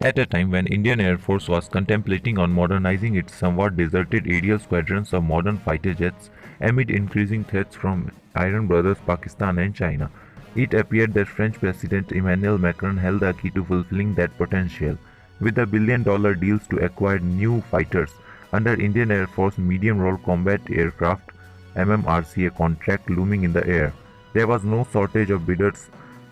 At a time when Indian Air Force was contemplating on modernizing its somewhat deserted aerial squadrons of modern fighter jets amid increasing threats from Iron Brothers Pakistan and China, it appeared that French President Emmanuel Macron held the key to fulfilling that potential. With the billion-dollar deals to acquire new fighters under Indian Air Force Medium-Role Combat Aircraft (MMRCA) contract looming in the air, there was no shortage of bidders,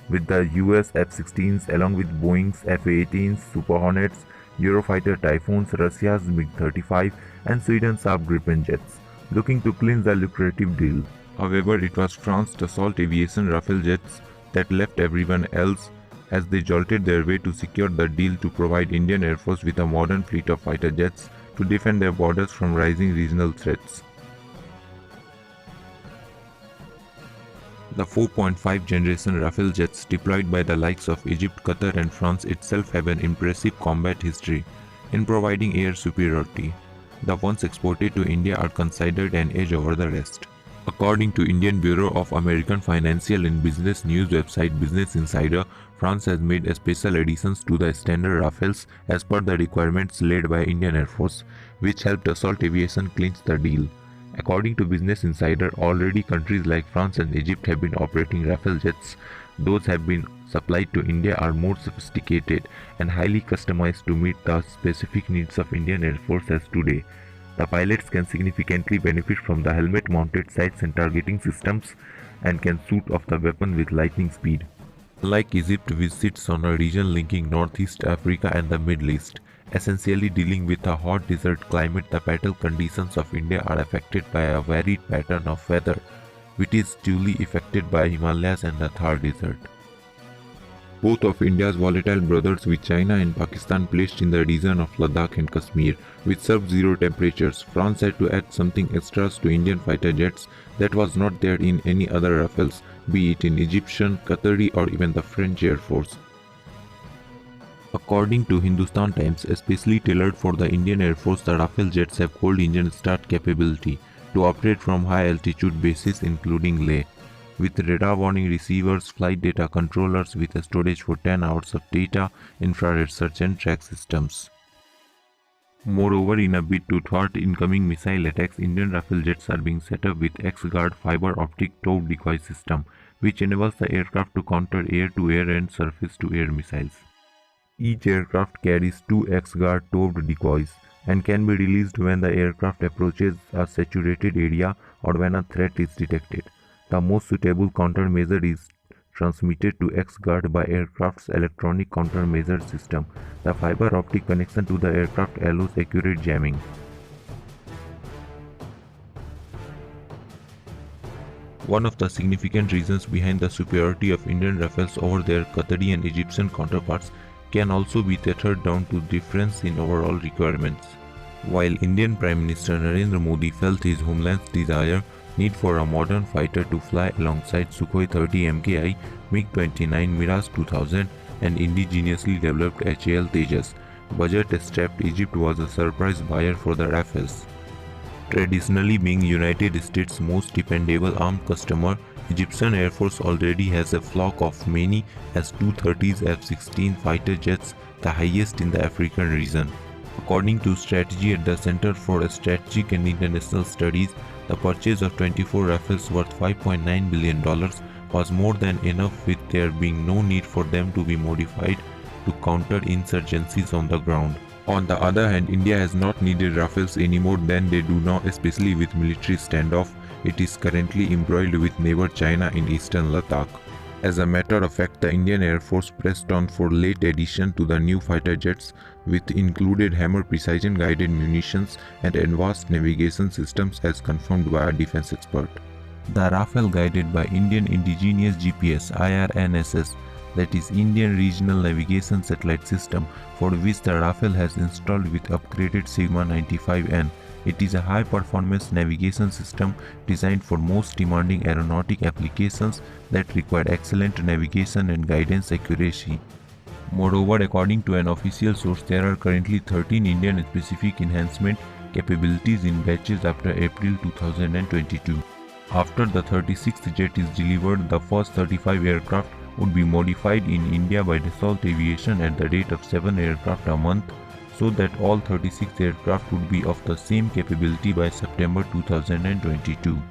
with the US F-16s along with Boeing's F-18s, Super Hornets, Eurofighter Typhoons, Russia's MiG-35 and Sweden's Saab Gripen jets, looking to clinch the lucrative deal. However, it was France's Dassault Aviation Rafale jets that left everyone else as they jolted their way to secure the deal to provide Indian Air Force with a modern fleet of fighter jets to defend their borders from rising regional threats. The 4.5 generation Rafale jets deployed by the likes of Egypt, Qatar and France itself have an impressive combat history in providing air superiority. The ones exported to India are considered an edge over the rest. According to Indian Bureau of American Financial and Business News website Business Insider, France has made special additions to the standard Rafales as per the requirements laid by Indian Air Force, which helped Dassault Aviation clinch the deal. According to Business Insider, already countries like France and Egypt have been operating Rafale jets. Those have been supplied to India are more sophisticated and highly customized to meet the specific needs of Indian Air Force as today. The pilots can significantly benefit from the helmet-mounted sights and targeting systems and can shoot off the weapon with lightning speed. Like Egypt, which sits on a region linking Northeast Africa and the Middle East, essentially dealing with a hot desert climate, the battle conditions of India are affected by a varied pattern of weather, which is duly affected by Himalayas and the Thar Desert. Both of India's volatile brothers with China and Pakistan placed in the region of Ladakh and Kashmir with sub-zero temperatures, France had to add something extras to Indian fighter jets that was not there in any other Rafales, be it in Egyptian, Qatari or even the French Air Force. According to Hindustan Times, especially tailored for the Indian Air Force, the Rafale jets have cold engine start capability to operate from high altitude bases including Leh, with radar warning receivers, flight data controllers with a storage for 10 hours of data, infrared search and track systems. Moreover, in a bid to thwart incoming missile attacks, Indian Rafale jets are being set up with X-Guard fiber optic TOW decoy system, which enables the aircraft to counter air-to-air and surface-to-air missiles. Each aircraft carries 2 X-Guard towed decoys and can be released when the aircraft approaches a saturated area or when a threat is detected. The most suitable countermeasure is transmitted to X-Guard by aircraft's electronic countermeasure system. The fiber optic connection to the aircraft allows accurate jamming. One of the significant reasons behind the superiority of Indian Rafales over their Qatari and Egyptian counterparts can also be tethered down to difference in overall requirements. While Indian Prime Minister Narendra Modi felt his homeland's need for a modern fighter to fly alongside Sukhoi 30 MKI, MiG-29, Mirage 2000 and indigenously developed HAL Tejas, budget-strapped Egypt was a surprise buyer for the Rafales. Traditionally being United States' most dependable armed customer, Egyptian Air Force already has a flock of many Su-30s F-16 fighter jets, the highest in the African region. According to Strategy at the Center for Strategic and International Studies, the purchase of 24 Rafales worth $5.9 billion was more than enough, with there being no need for them to be modified to counter insurgencies on the ground. On the other hand, India has not needed Rafales any more than they do now, especially with military standoff it is currently embroiled with neighbor China in eastern Ladakh. As a matter of fact, the Indian Air Force pressed on for late addition to the new fighter jets with included Hammer precision-guided munitions and advanced navigation systems as confirmed by a defense expert. The Rafale, guided by Indian Indigenous GPS IRNSS, that is Indian Regional Navigation Satellite System, for which the Rafale has installed with upgraded Sigma 95N. It is a high-performance navigation system designed for most demanding aeronautic applications that require excellent navigation and guidance accuracy. Moreover, according to an official source, there are currently 13 Indian-specific enhancement capabilities in batches after April 2022. After the 36th jet is delivered, the first 35 aircraft would be modified in India by Dassault Aviation at the rate of 7 aircraft a month, so that all 36 aircraft would be of the same capability by September 2022.